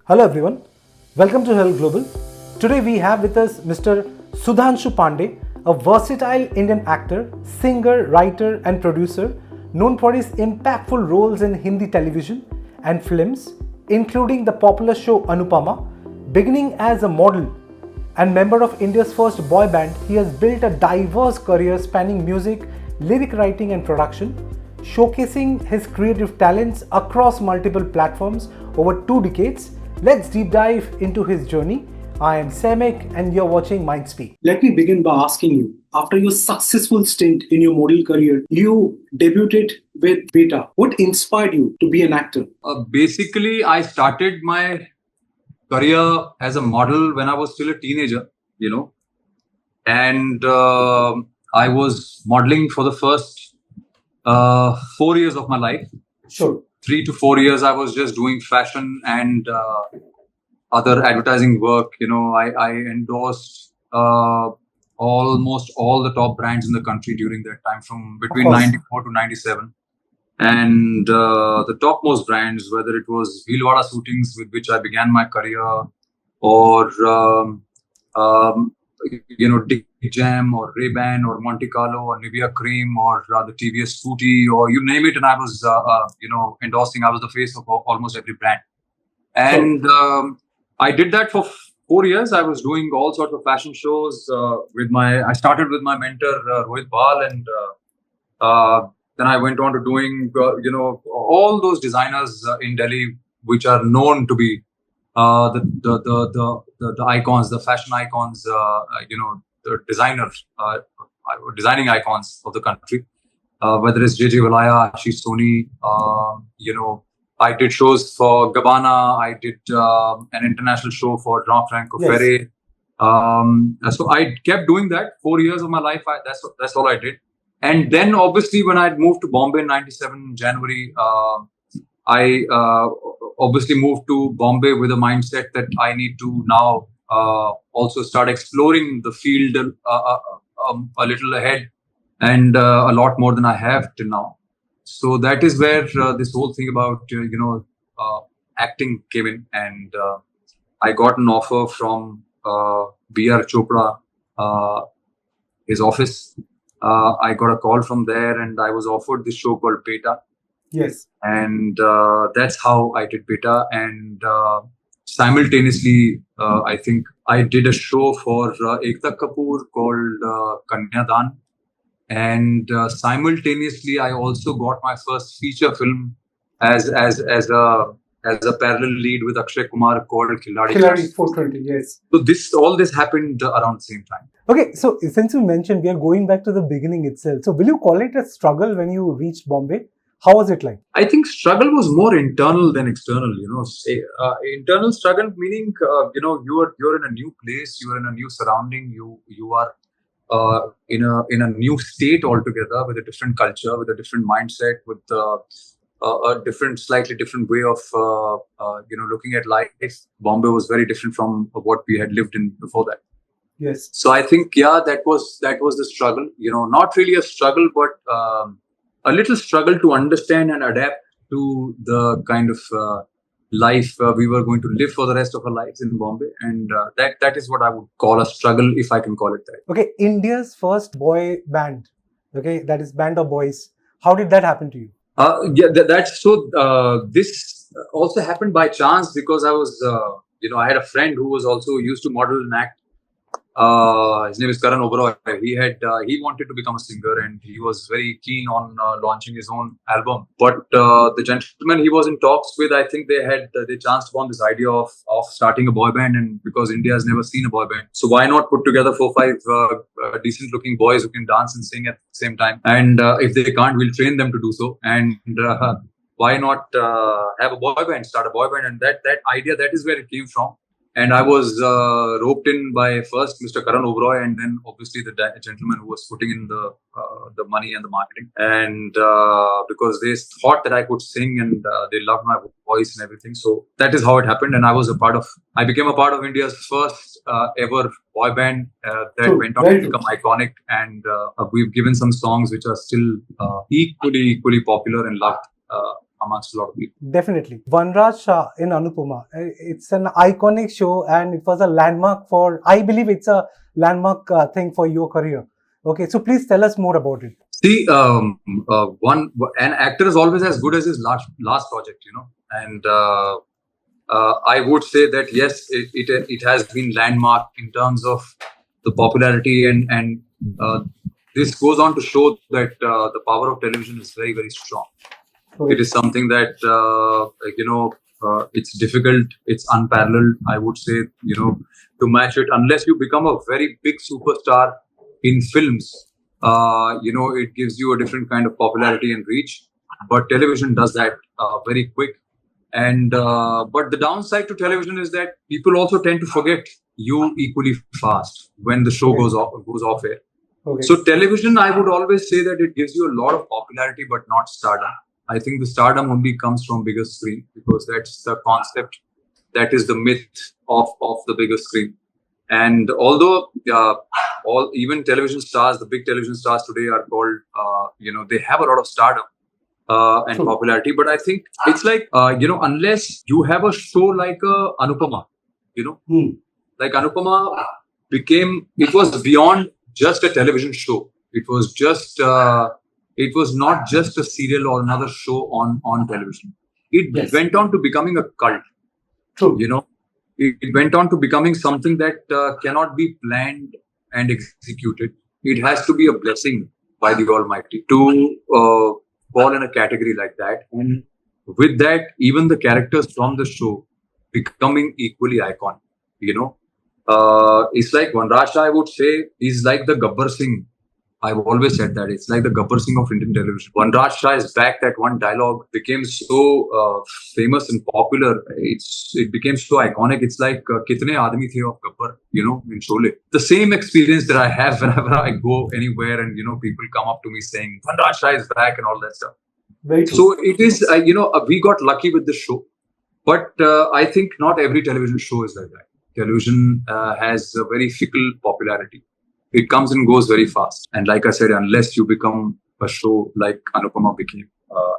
Hello everyone, welcome to Herald Global. Today we have with us Mr. Sudhanshu Pandey, a versatile Indian actor, singer, writer and producer known for his impactful roles in Hindi television and films, including the popular show Anupamaa. Beginning as a model and member of India's first boy band, he has built a diverse career spanning music, lyric writing and production, showcasing his creative talents across multiple platforms over 2 decades. Let's deep dive into his journey. I am Saimik and you're watching Mindspeak. Let me begin by asking you, after your successful stint in your model career, you debuted with Beta. What inspired you to be an actor? Basically, I started my career as a model when I was still a teenager, and I was modeling for the first 4 years of my life. Sure. 3 to 4 years, I was just doing fashion and other advertising work. I endorsed almost all the top brands in the country during that time, from between 94 to 97. And the topmost brands, whether it was Bhilwara Suitings, with which I began my career, or Dick Jam, or Ray-Ban, or Monte Carlo, or Nivea Cream, or the TVS Scooty, or you name it, and I was endorsing. I was the face of almost every brand, and I did that for 4 years. I was doing all sorts of fashion shows I started with my mentor Rohit Bal, and then I went on to doing all those designers in Delhi, which are known to be the icons, the fashion icons, the designers, designing icons of the country. Whether it's JJ Valaya, Ashish Soni, I did shows for Gabbana. I did an international show for Jean-Franco Ferré. So I kept doing that 4 years of my life. That's all I did. And then obviously when I moved to Bombay in 97 January, I obviously moved to Bombay with a mindset that I need to now also start exploring the field a little ahead, and a lot more than I have till now. So that is where this whole thing about acting came in, and I got an offer from B.R. Chopra, his office. I got a call from there, and I was offered this show called Beta. Yes. And that's how I did Beta. And simultaneously, I think I did a show for Ekta Kapoor called Kanyadan. And simultaneously, I also got my first feature film as a parallel lead with Akshay Kumar called Khiladi 420, yes. So all this happened around the same time. Okay, so since you mentioned, we are going back to the beginning itself. So will you call it a struggle when you reached Bombay? How was it like? I think struggle was more internal than external. Internal struggle meaning you're in a new place, you are in a new surrounding, you are in a new state altogether, with a different culture, with a different mindset, with a slightly different way of looking at life. Bombay was very different from what we had lived in before that. Yes. So I think that was the struggle. Not really a struggle, but a little struggle to understand and adapt to the kind of life we were going to live for the rest of our lives in Bombay, and that is what I would call a struggle, if I can call it that. Okay, India's first boy band. Okay, that is band of boys. How did that happen to you? That's so. This also happened by chance, because I was, I had a friend who was also used to model and act. His name is Karan Oberoi. He wanted to become a singer, and he was very keen on launching his own album. But the gentleman he was in talks with, I think they chanced upon this idea of starting a boy band, and because India has never seen a boy band, so why not put together 4-5 decent looking boys who can dance and sing at the same time, and if they can't, we'll train them to do so, and why not have a boy band, start a boy band. And that idea, that is where it came from. And I was roped in by first Mr. Karan Oberoi, and then obviously the gentleman who was putting in the money and the marketing. And because they thought that I could sing, and they loved my voice and everything. So that is how it happened. And I became a part of India's first ever boy band that went on to become iconic. And we've given some songs which are still equally popular and loved amongst a lot of people. Definitely. Vanraj Shah in Anupamaa. It's an iconic show and it was a landmark for, I believe it's a landmark thing for your career. Okay, so please tell us more about it. See, an actor is always as good as his last project, and I would say that yes, it has been landmark in terms of the popularity, and this goes on to show that the power of television is very, very strong. Okay. It is something that it's difficult, it's unparalleled. I would say, to match it unless you become a very big superstar in films. It gives you a different kind of popularity and reach, but television does that very quick. And but the downside to television is that people also tend to forget you equally fast when the show goes off air. Okay. So television, I would always say that it gives you a lot of popularity, but not stardom. I think the stardom only comes from bigger screen, because that's the concept, that is the myth of the bigger screen. And although even television stars, the big television stars today are called, they have a lot of stardom and True. popularity. But I think it's like, unless you have a show like Anupamaa, like Anupamaa it was beyond just a television show. It was just, it was not just a serial or another show on television. It went on to becoming a cult. True. It went on to becoming something that cannot be planned and executed. It has to be a blessing by the Almighty to fall in a category like that. And with that, even the characters from the show becoming equally iconic. It's like Vanraj Shah, I would say, is like the Gabbar Singh. I've always said that it's like the Gabbar Singh of Indian television. Vanraj Shah is back. That one dialogue became so famous and popular. It became so iconic. It's like kitne aadmi the of Gabbar, in Sholay. The same experience that I have whenever I go anywhere and people come up to me saying Vanraj Shah is back and all that stuff. Very true. So it is, we got lucky with the show, but I think not every television show is like that. Television has a very fickle popularity. It comes and goes very fast. And like I said, unless you become a show like Anupamaa became,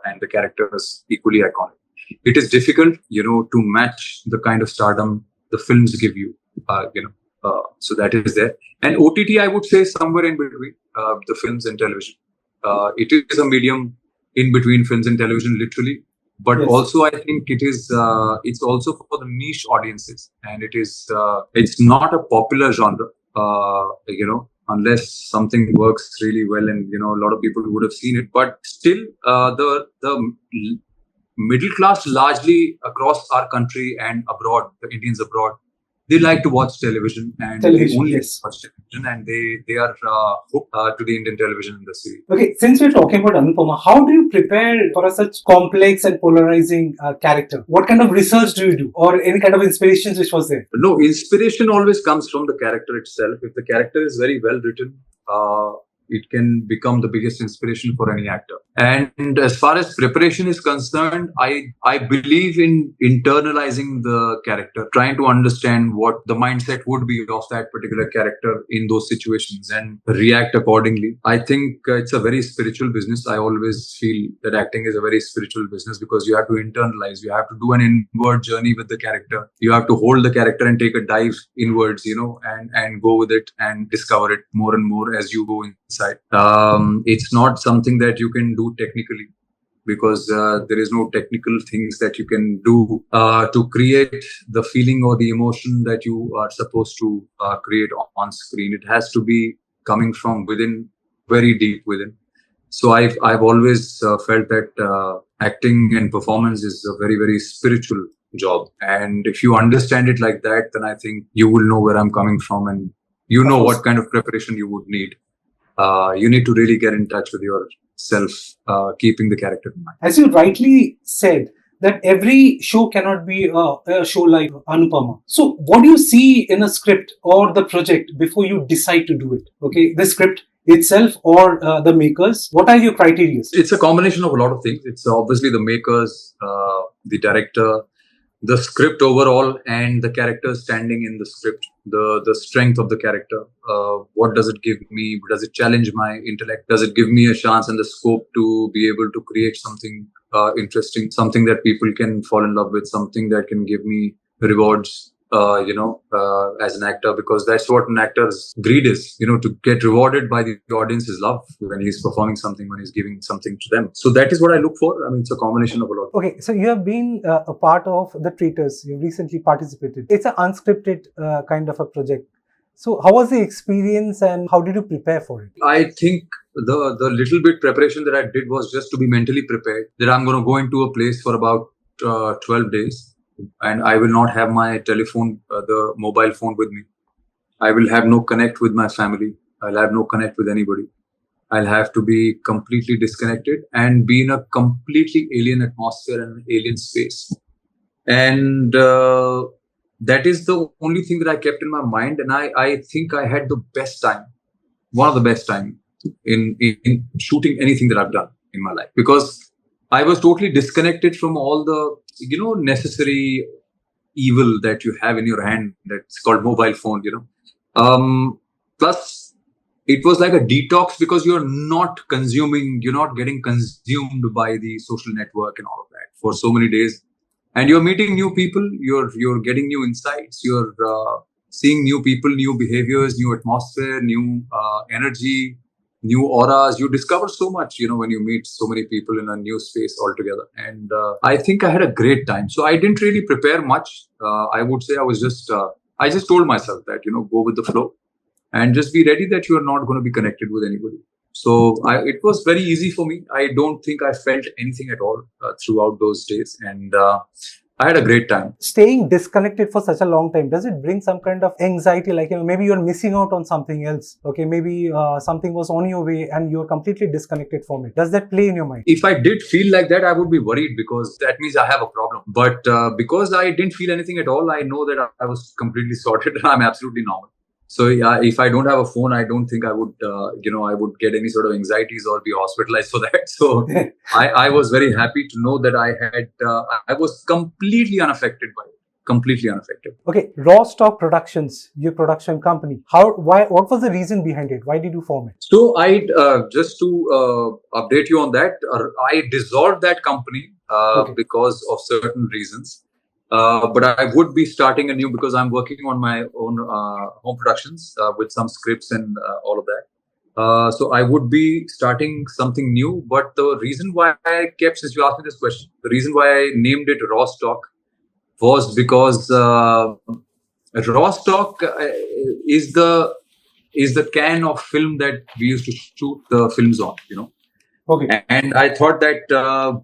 and the characters equally iconic, it is difficult, to match the kind of stardom the films give you, so that is there. And OTT, I would say, somewhere in between the films and television. It is a medium in between films and television, literally. But also, I think it is. It's also for the niche audiences, and it is. It's not a popular genre. Unless something works really well, and a lot of people would have seen it. But still, the middle class, largely across our country and abroad, the Indians abroad, they like to watch television, and they only watch television, and they are hooked to the Indian television industry. Okay, since we're talking about Anupamaa, how do you prepare for such complex and polarizing character? What kind of research do you do, or any kind of inspirations which was there? No, inspiration always comes from the character itself. If the character is very well written, it can become the biggest inspiration for any actor. And as far as preparation is concerned, I believe in internalizing the character, trying to understand what the mindset would be of that particular character in those situations and react accordingly. I think it's a very spiritual business. I always feel that acting is a very spiritual business, because you have to internalize, you have to do an inward journey with the character. You have to hold the character and take a dive inwards, and go with it and discover it more and more as you go inside. It's not something that you can do technically, because there is no technical things that you can do to create the feeling or the emotion that you are supposed to create on screen. It has to be coming from within, very deep within. So I've always felt that acting and performance is a very, very spiritual job. And if you understand it like that, then I think you will know where I'm coming from, and what kind of preparation you would need. You need to really get in touch with yourself, keeping the character in mind. As you rightly said, that every show cannot be a show like Anupamaa. So what do you see in a script or the project before you decide to do it? Okay, the script itself or the makers? What are your criteria? It's a combination of a lot of things. It's obviously the makers, the director, the script overall, and the characters standing in the script. the strength of the character. What does it give me? Does it challenge my intellect? Does it give me a chance and the scope to be able to create something interesting, something that people can fall in love with, something that can give me rewards, as an actor, because that's what an actor's greed is, to get rewarded by the audience's love when he's performing something, when he's giving something to them. So that is what I look for. I mean, it's a combination of a lot. Okay, so you have been a part of The Traitors. You recently participated. It's an unscripted kind of a project. So how was the experience and how did you prepare for it? I think the little bit preparation that I did was just to be mentally prepared that I'm going to go into a place for about 12 days. And I will not have my telephone, the mobile phone with me. I will have no connect with my family. I'll have no connect with anybody. I'll have to be completely disconnected and be in a completely alien atmosphere and alien space. And that is the only thing that I kept in my mind. And I think I had the best time, one of the best time in shooting anything that I've done in my life, because I was totally disconnected from all the, necessary evil that you have in your hand that's called mobile phone, Plus, it was like a detox because you're not getting consumed by the social network and all of that for so many days. And you're meeting new people, you're getting new insights, you're seeing new people, new behaviors, new atmosphere, new energy, new auras. You discover so much, when you meet so many people in a new space altogether. And I think I had a great time. So I didn't really prepare much. I would say I just told myself that, go with the flow and just be ready that you are not going to be connected with anybody. So it was very easy for me. I don't think I felt anything at all throughout those days. And I had a great time. Staying disconnected for such a long time, does it bring some kind of anxiety? Like, maybe you're missing out on something else. Okay, maybe something was on your way and you're completely disconnected from it. Does that play in your mind? If I did feel like that, I would be worried because that means I have a problem. But because I didn't feel anything at all, I know that I was completely sorted and I'm absolutely normal. So yeah, if I don't have a phone, I don't think I would, I would get any sort of anxieties or be hospitalized for that. So I was very happy to know that I was completely unaffected by it. Completely unaffected. Okay, Raw Stock Productions, your production company. What was the reason behind it? Why did you form it? So I just to update you on that, I dissolved that company because of certain reasons. But I would be starting anew because I'm working on my own home productions with some scripts and all of that. So I would be starting something new. But the reason why since you asked me this question, the reason why I named it Raw Stock was because Raw Stock is the can of film that we used to shoot the films on, Okay. And I thought that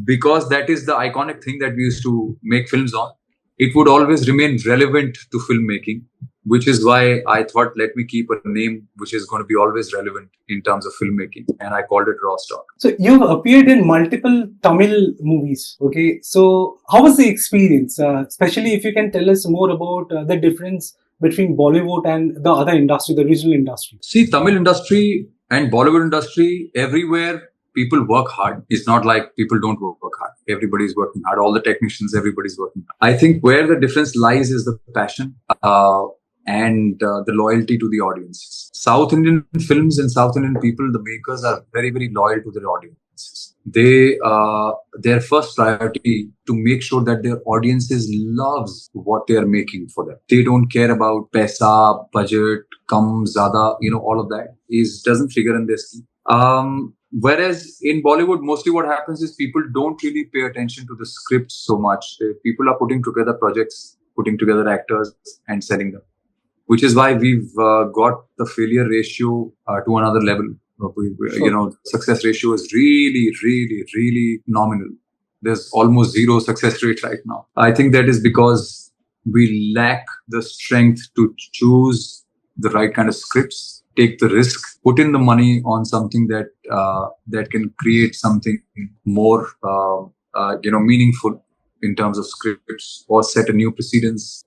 because that is the iconic thing that we used to make films on, it would always remain relevant to filmmaking, which is why I thought, let me keep a name which is going to be always relevant in terms of filmmaking. And I called it Raw Stock. So you've appeared in multiple Tamil movies. Okay. So how was the experience? Especially if you can tell us more about the difference between Bollywood and the other industry, the regional industry. See, Tamil industry and Bollywood industry, everywhere people work hard. It's not like people don't work hard. Everybody's working hard. All the technicians, everybody's working hard. I think where the difference lies is the passion and the loyalty to the audiences. South Indian films and South Indian people, the makers, are very, very loyal to their audiences. Their first priority to make sure that their audiences loves what they are making for them. They don't care about paisa, budget, kam, zada, all of that doesn't figure in their scheme. Whereas in Bollywood, mostly what happens is people don't really pay attention to the script so much. People are putting together projects, putting together actors and selling them, which is why we've got the failure ratio to another level. Success ratio is really, really, really nominal. There's almost zero success rate right now. I think that is because we lack the strength to choose the right kind of scripts, take the risk, put in the money on something that can create something more, meaningful in terms of scripts, or set a new precedence.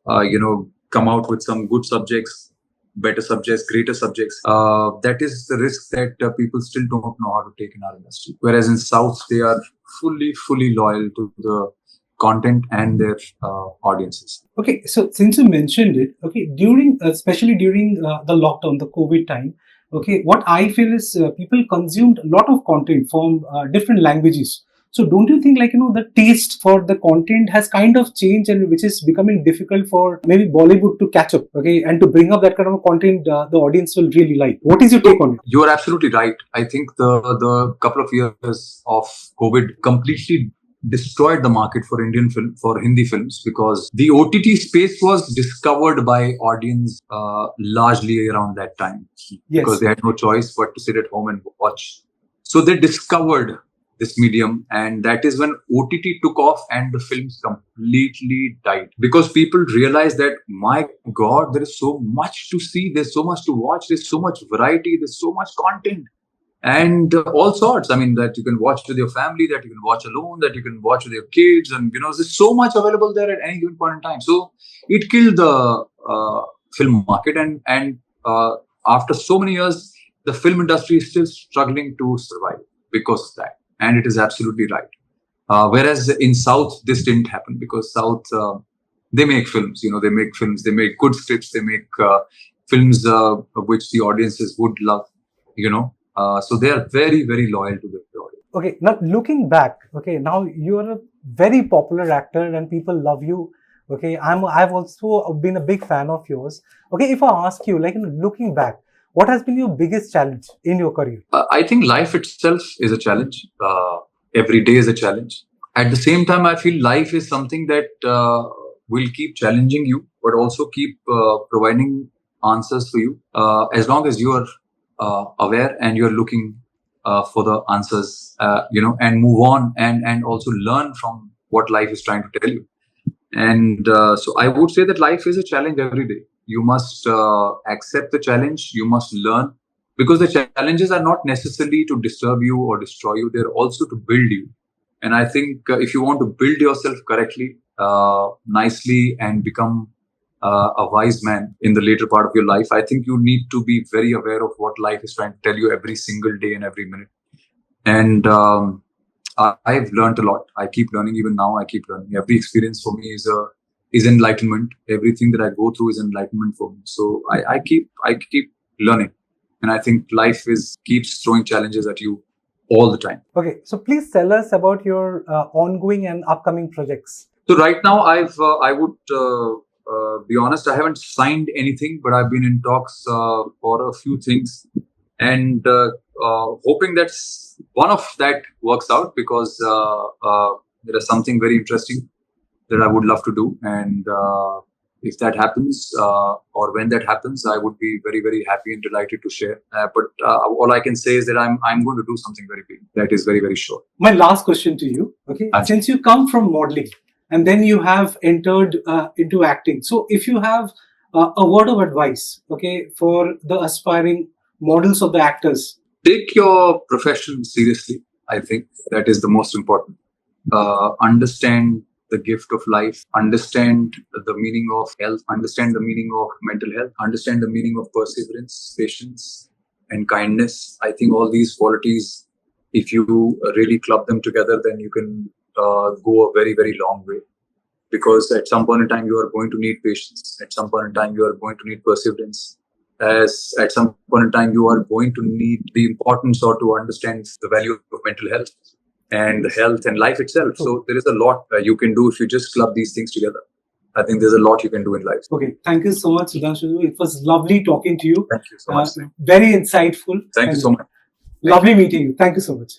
Come out with some good subjects, better subjects, greater subjects. That is the risk that people still don't know how to take in our industry. Whereas in South, they are fully loyal to content and their audiences. Okay, so since you mentioned it, okay, during especially during the lockdown, the COVID time, okay, what I feel is people consumed a lot of content from different languages. So don't you think, like, the taste for the content has kind of changed, and which is becoming difficult for maybe Bollywood to catch up, okay, and to bring up that kind of content the audience will really like. What is your take on it? You are absolutely right. I think the couple of years of COVID completely destroyed the market for for Hindi films, because the OTT space was discovered by audience largely around that time. Yes. Because they had no choice but to sit at home and watch. So they discovered this medium, and that is when OTT took off and the films completely died, because people realized that, my God, there is so much to see, there's so much to watch, there's so much variety, there's so much content, and all sorts. I mean, that you can watch with your family, that you can watch alone, that you can watch with your kids, and there's so much available there at any given point in time. So it killed the film market, and after so many years, the film industry is still struggling to survive because of that. And it is absolutely right. Whereas in South, this didn't happen, because South, they make films, they make films, they make good scripts, they make films which the audiences would love, so they are very, very loyal to the audience. Okay, now looking back, okay, now you're a very popular actor and people love you. Okay, I've also been a big fan of yours. Okay, if I ask you, like, looking back, what has been your biggest challenge in your career? I think life itself is a challenge. Every day is a challenge. At the same time, I feel life is something that will keep challenging you, but also keep providing answers for you. As long as you are aware and you're looking for the answers, and move on and also learn from what life is trying to tell you. And so I would say that life is a challenge every day. You must accept the challenge. You must learn, because the challenges are not necessarily to disturb you or destroy you. They're also to build you. And I think if you want to build yourself correctly, nicely, and become a wise man in the later part of your life, I think you need to be very aware of what life is trying to tell you every single day and every minute. And I've learned a lot. I keep learning. Even now, I keep learning. Every experience for me is enlightenment. Everything that I go through is enlightenment for me. So I keep learning, and I think life keeps throwing challenges at you all the time. Okay, so please tell us about your ongoing and upcoming projects. So right now, I would be honest, I haven't signed anything, but I've been in talks for a few things, and hoping that one of that works out, because there is something very interesting that I would love to do. And if that happens, or when that happens, I would be very, very happy and delighted to share. But all I can say is that I'm going to do something very big. That is very, very sure. My last question to you, okay? Since you come from modeling and then you have entered into acting, so if you have a word of advice, okay, for the aspiring models of the actors. Take your profession seriously. I think that is the most important. Understand the gift of life, understand the meaning of health, understand the meaning of mental health, understand the meaning of perseverance, patience, and kindness. I think all these qualities, if you really club them together, then you can go a very, very long way. Because at some point in time, you are going to need patience. At some point in time, you are going to need perseverance. As at some point in time, you are going to need the importance, or to understand the value of mental health and health and life itself. So there is a lot you can do if you just club these things together. I think there's a lot you can do in life. Okay, thank you so much, Sudhanshu. It was lovely talking to you. Thank you so much. Very insightful. Thank you so much. Lovely meeting you. Thank you so much.